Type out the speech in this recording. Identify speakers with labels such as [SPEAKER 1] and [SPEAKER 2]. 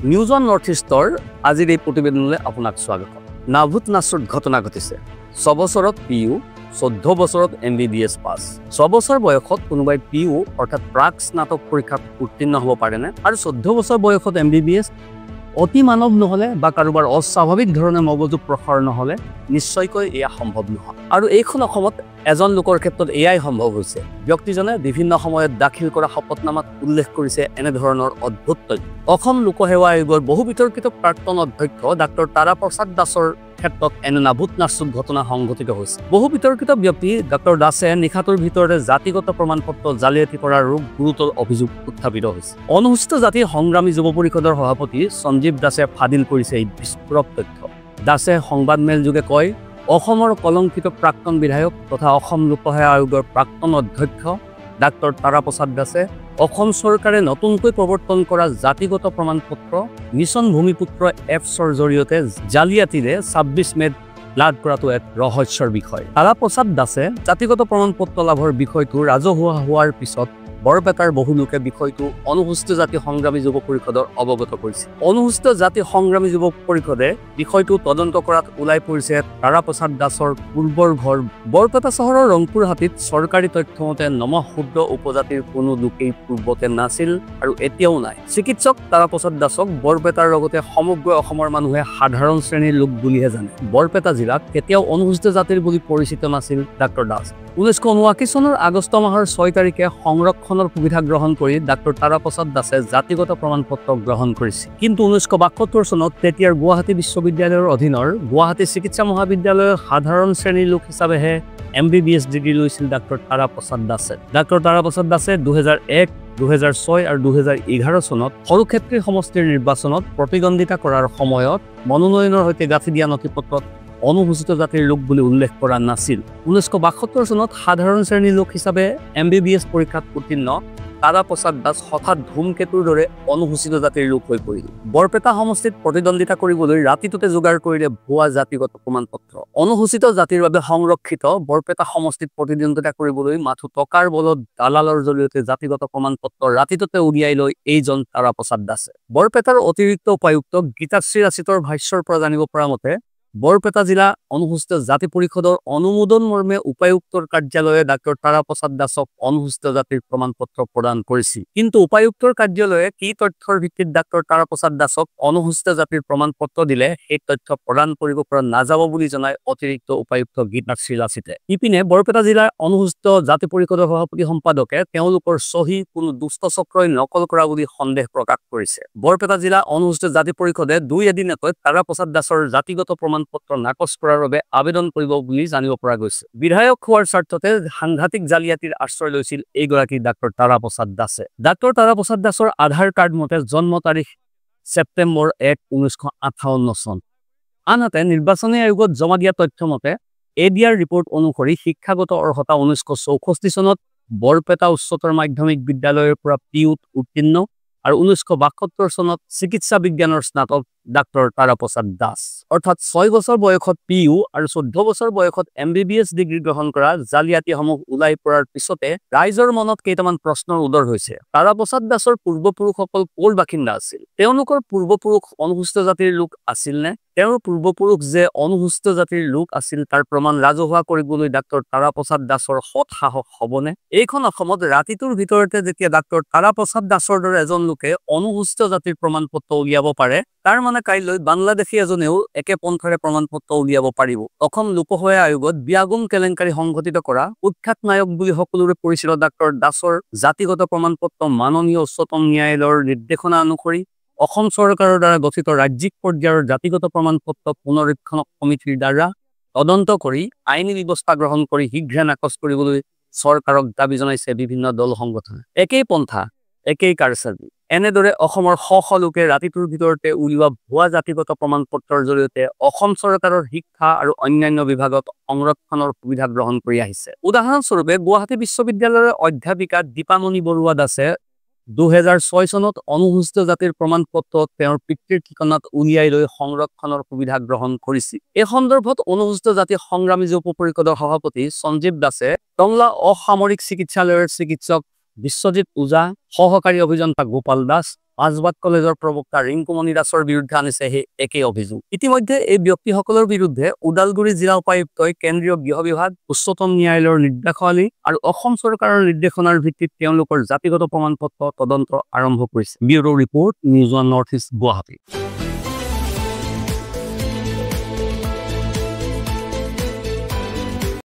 [SPEAKER 1] News on north ইষ্টৰ আজিৰ এই প্ৰতিবেদনলৈ আপোনাক স্বাগতম। নাভুত নাচুৰ ঘটনা ঘটিছে। 6 বছৰত পিইউ, 14 বছৰত MBBS পাছ। 6 বছৰ বয়সত কোনোবাই পিইউ অৰ্থাৎ প্ৰাক স্নাতক পৰীক্ষাত উত্তীৰ্ণ হ'ব পাৰেনে? আৰু 14 বছৰ বয়সত MBBS অতি মানৱ নহ'লে বা কাৰোবাৰ অস্বাভাৱিক ধৰণে মগজু প্ৰসাৰ নহ'লে নিশ্চয়কৈ এয়া সম্ভৱ নহয়। আৰু এইখন অসমত এজন লোকৰ ক্ষেত্ৰত এয়াই সম্ভৱ হৈছে। ব্যক্তিজনে বিভিন্ন সময়ত দাখিল কৰা শপতনামাত উল্লেখ কৰিছে এনেধৰণৰ অদ্ভুত তথ্য। অসম লোকসেৱা আয়োগৰ বহু বিতৰ্কিত প্ৰাক্তন অধ্যক্ষ ডাক্তৰ তাৰা প্ৰসাদ দাসৰ ক্ষেত্ৰত এনে নাভুত নাচুক ঘটনা সংঘটিত হৈছে। বহু বিতৰ্কিত ব্যক্তি ডাক্তৰ দাসে নিশাটোৰ ভিতৰতে জাতিগত প্ৰমাণপত্ৰ জালিয়াতি কৰাৰ গুৰুতৰ অভিযোগ উত্থাপিত হৈছে। অনুসূচিত জাতি সংগ্ৰামী যুৱ পৰিষদৰ সভাপতি সঞ্জীৱ দাসে ফাদিল কৰিছে এই বিস্ফোৰক তথ্য। দাসে সংবাদমেল যোগে কয়, অসমৰ কলংকিত প্ৰাক্তন বিধায়ক তথা অসম লোকসেৱা আয়োগৰ প্ৰাক্তন অধ্যক্ষ ডাক্তৰ তাৰা প্ৰসাদ দাসে অসম চৰকাৰে নতুনকৈ প্ৰৱৰ্তন কৰা জাতিগত প্ৰমাণপত্ৰ মিছন ভূমিপুত্ৰ এপছৰ জৰিয়তে জালিয়াতিৰে 26 মেত লাভ কৰাটো এক ৰহস্যৰ বিষয়। তাৰা প্ৰসাদ দাসে জাতিগত প্ৰমাণপত্ৰ লাভৰ বিষয়টো ৰাজহুৱা হোৱাৰ পিছত বৰপেটাৰ বহু লোকে বিষয়টো অনুসূচিত জাতি সংগ্ৰামী যুৱ পৰিষদৰ অৱগত কৰিছে। অনুসূচিত জাতি সংগ্ৰামী যুৱ পৰিষদে বিষয়টো তদন্ত কৰাত ওলাই পৰিছে তাৰা প্ৰসাদ দাসৰ পূৰ্বৰ ঘৰ বৰপেটা চহৰৰ ৰংপুৰ হাতীত। চৰকাৰী তথ্য মতে নমঃশূদ্ৰ উপজাতিৰ কোনো লোকেই পূৰ্বতে নাছিল আৰু এতিয়াও নাই। চিকিৎসক তাৰা প্ৰসাদ দাসক বৰপেটাৰ লগতে সমগ্ৰ অসমৰ মানুহে সাধাৰণ শ্ৰেণীৰ লোক বুলিহে জানে। বৰপেটা জিলাত কেতিয়াও অনুসূচিত জাতিৰ বুলি পৰিচিত নাছিল ডাক্তৰ দাস। 1979 চনৰ আগষ্ট মাহৰ 6 তাৰিখে সংৰক্ষণৰ সুবিধা গ্ৰহণ কৰি ডাক্তৰ তাৰা প্ৰসাদ দাসে জাতিগত প্ৰমাণপত্ৰ গ্ৰহণ কৰিছিল। কিন্তু 1972 চনত তেতিয়াৰ গুৱাহাটী বিশ্ববিদ্যালয়ৰ অধীনৰ গুৱাহাটী চিকিৎসা মহাবিদ্যালয়ৰ সাধাৰণ শ্ৰেণীৰ লোক হিচাপেহে MBBS ডিগ্ৰী লৈছিল ডাক্তৰ তাৰা প্ৰসাদ দাসে। ডাক্তৰ তাৰা প্ৰসাদ দাসে 2001, 2006 আৰু 2011 চনত সৰুক্ষেত্ৰী সমষ্টিৰ নিৰ্বাচনত প্ৰতিদ্বন্দ্বিতা কৰাৰ সময়ত মনোনয়নৰ সৈতে গাঁঠি দিয়া নথিপত্ৰত অনুসূচিত জাতিৰ লোক বুলি উল্লেখ কৰা নাছিল। 1972 চনত সাধাৰণ শ্ৰেণীৰ লোক হিচাপে MBBS পৰীক্ষাত উত্তীৰ্ণ তাৰা প্ৰসাদ দাস হঠাৎ ধূমকেতুৰ দৰে অনুসূচিত জাতিৰ লোক হৈ পৰিল। বৰপেটা সমষ্টিত প্ৰতিদ্বন্দ্বিতা কৰিবলৈ ৰাতিটোতে যোগাৰ কৰিলে ভুৱা জাতিগত প্ৰমাণপত্ৰ। অনুসূচিত জাতিৰ বাবে সংৰক্ষিত বৰপেটা সমষ্টিত প্ৰতিদ্বন্দ্বিতা কৰিবলৈ মাথো টকাৰ বলত দালালৰ জৰিয়তে জাতিগত প্ৰমাণপত্ৰ ৰাতিটোতে উলিয়াই লৈ এইজন তাৰা প্ৰসাদ দাসে। বৰপেটাৰ অতিৰিক্ত উপায়ুক্ত গীতাশ্ৰী ৰাচিতৰ ভাষ্যৰ পৰা জানিব পৰা মতে বৰপেটা জিলা অনুসূচিত জাতি পৰিষদৰ অনুমোদন মৰ্মে উপায়ুক্তৰ কাৰ্যালয়ে ডাক্তৰ তাৰা প্ৰসাদ দাসক অনুসূচিত জাতিৰ প্ৰমাণপত্ৰ প্ৰদান কৰিছিল। কিন্তু উপায়ুক্তৰ কাৰ্যালয়ে কি তথ্যৰ ভিত্তিত ডাক্তৰ তাৰা প্ৰসাদ দাসক অনুসূচিত জাতিৰ প্ৰমাণপত্ৰ দিলে সেই তথ্য প্ৰদান কৰিব পৰা নাযাব বুলি জনায় অতিৰিক্ত উপায়ুক্ত গীতাশ্ৰী ৰাচিতে। ইপিনে বৰপেটা জিলাৰ অনুসূচিত জাতি পৰিষদৰ সভাপতি সম্পাদকে তেওঁলোকৰ চহী কোনো দুষ্ট চক্ৰই নকল কৰা বুলি সন্দেহ প্ৰকাশ কৰিছে। বৰপেটা জিলা অনুসূচিত জাতি পৰিষদে 2 এদিনকৈ তাৰা প্ৰসাদ দাসৰ জাতিগত প্ৰমাণপত্ৰ নাকচ কৰাৰ বাবে আবেদন কৰিব বুলি জানিব পৰা গৈছে। বিধায়ক হোৱাৰ স্বাৰ্থতে সাংঘাতিক জালিয়াতিৰ আশ্ৰয় লৈছিল এইগৰাকী ডাক্তৰ তাৰা প্ৰসাদ দাসে। ডাক্তৰ তাৰা প্ৰসাদ দাসৰ আধাৰ কাৰ্ড মতে জন্ম তাৰিখ ছেপ্টেম্বৰ 1, 1958 চন। আনহাতে নিৰ্বাচনী আয়োগত জমা দিয়া তথ্য মতে এডিআৰ ৰিপৰ্ট অনুসৰি শিক্ষাগত অৰ্হতা 1964 চনত বৰপেটা উচ্চতৰ মাধ্যমিক বিদ্যালয়ৰ পৰা পিইউত উত্তীৰ্ণ আৰু 1972 চনত চিকিৎসা বিজ্ঞানৰ স্নাতক ডাক্তৰ তাৰা প্ৰসাদ দাস। অৰ্থাৎ 6 বছৰ বয়সত পিইউ আৰু 14 বছৰ বয়সত MBBS ডিগ্ৰী গ্ৰহণ কৰা জালিয়াতিসমূহ ওলাই পৰাৰ পিছতে ৰাইজৰ মনত কেইটামান প্ৰশ্নৰ উদয় হৈছে। তাৰা প্ৰসাদ দাসৰ পূৰ্বপুৰুষসকল ক'ৰ বাসিন্দা আছিল? তেওঁলোকৰ পূৰ্বপুৰুষ অনুসূচিত জাতিৰ লোক আছিল নে? তেওঁৰ পূৰ্বপুৰুষ যে অনুসূচিত জাতিৰ লোক আছিল তাৰ প্ৰমাণ ৰাজহুৱা কৰিবলৈ ডাক্তৰ তাৰা প্ৰসাদ দাসৰ সৎ সাহস হ'বনে? এইখন অসমত ৰাতিটোৰ ভিতৰতে যেতিয়া ডাক্তৰ তাৰা প্ৰসাদ দাসৰ দৰে এজন লোকে অনুসূচিত জাতিৰ প্ৰমাণপত্ৰ উলিয়াব পাৰে, তাৰ মানে কাইলৈ বাংলাদেশী এজনেও একে পন্থাৰে প্ৰমাণপত্ৰ উলিয়াব পাৰিব। অসম লোকসেৱা আয়োগত বিয়াগুম কেলেংকাৰী সংঘটিত কৰা উৎখাত নায়ক বুলি সকলোৰে পৰিচিত ডাক্তৰ দাসৰ জাতিগত প্ৰমাণপত্ৰ মাননীয় উচ্চতম ন্যায়ালয়ৰ নিৰ্দেশনা অনুসৰি অসম চৰকাৰৰ দ্বাৰা গঠিত ৰাজ্যিক পৰ্যায়ৰ জাতিগত প্ৰমাণপত্ৰ পুনৰীক্ষণ সমিতিৰ দ্বাৰা তদন্ত কৰি আইনী ব্যৱস্থা গ্ৰহণ কৰি শীঘ্ৰে নাকচ কৰিবলৈ চৰকাৰক দাবী জনাইছে বিভিন্ন দল সংগঠনে। একেই পন্থা, একেই কাৰচাজি। এনেদৰে অসমৰ শ শ লোকে ৰাতিটোৰ ভিতৰতে উলিওৱা ভুৱা জাতিগত প্ৰমাণপত্ৰৰ জৰিয়তে অসম চৰকাৰৰ শিক্ষা আৰু অন্যান্য বিভাগত সংৰক্ষণৰ সুবিধা গ্ৰহণ কৰি আহিছে। উদাহৰণস্বৰূপে গুৱাহাটী বিশ্ববিদ্যালয়ৰ অধ্যাপিকা দীপামণি বৰুৱা দাসে 2006 চনত অনুসূচিত জাতিৰ প্ৰমাণপত্ৰ তেওঁৰ পিতৃৰ ঠিকনাত উলিয়াই লৈ সংৰক্ষণৰ সুবিধা গ্ৰহণ কৰিছিল। এই সন্দৰ্ভত অনুসূচিত জাতি সংগ্ৰামী যুৱ পৰিষদৰ সভাপতি সঞ্জীৱ দাসে টংলা অসামৰিক চিকিৎসালয়ৰ চিকিৎসক বিশ্বজিৎ ওজা, সহকাৰী অভিযন্তা গোপাল দাস, মাজবাট কলেজৰ প্ৰবক্তা ৰিংকুমণি দাসৰ বিৰুদ্ধে আনিছে সেই একেই অভিযোগ। ইতিমধ্যে এই ব্যক্তিসকলৰ বিৰুদ্ধে ওদালগুৰি জিলা উপায়ুক্তই কেন্দ্ৰীয় গৃহ বিভাগ, উচ্চতম ন্যায়ালয়ৰ নিৰ্দেশাৱলী আৰু অসম চৰকাৰৰ নিৰ্দেশনাৰ ভিত্তিত তেওঁলোকৰ জাতিগত প্ৰমাণপত্ৰ তদন্ত আৰম্ভ কৰিছে। Bureau report, news one north east, Guwahati.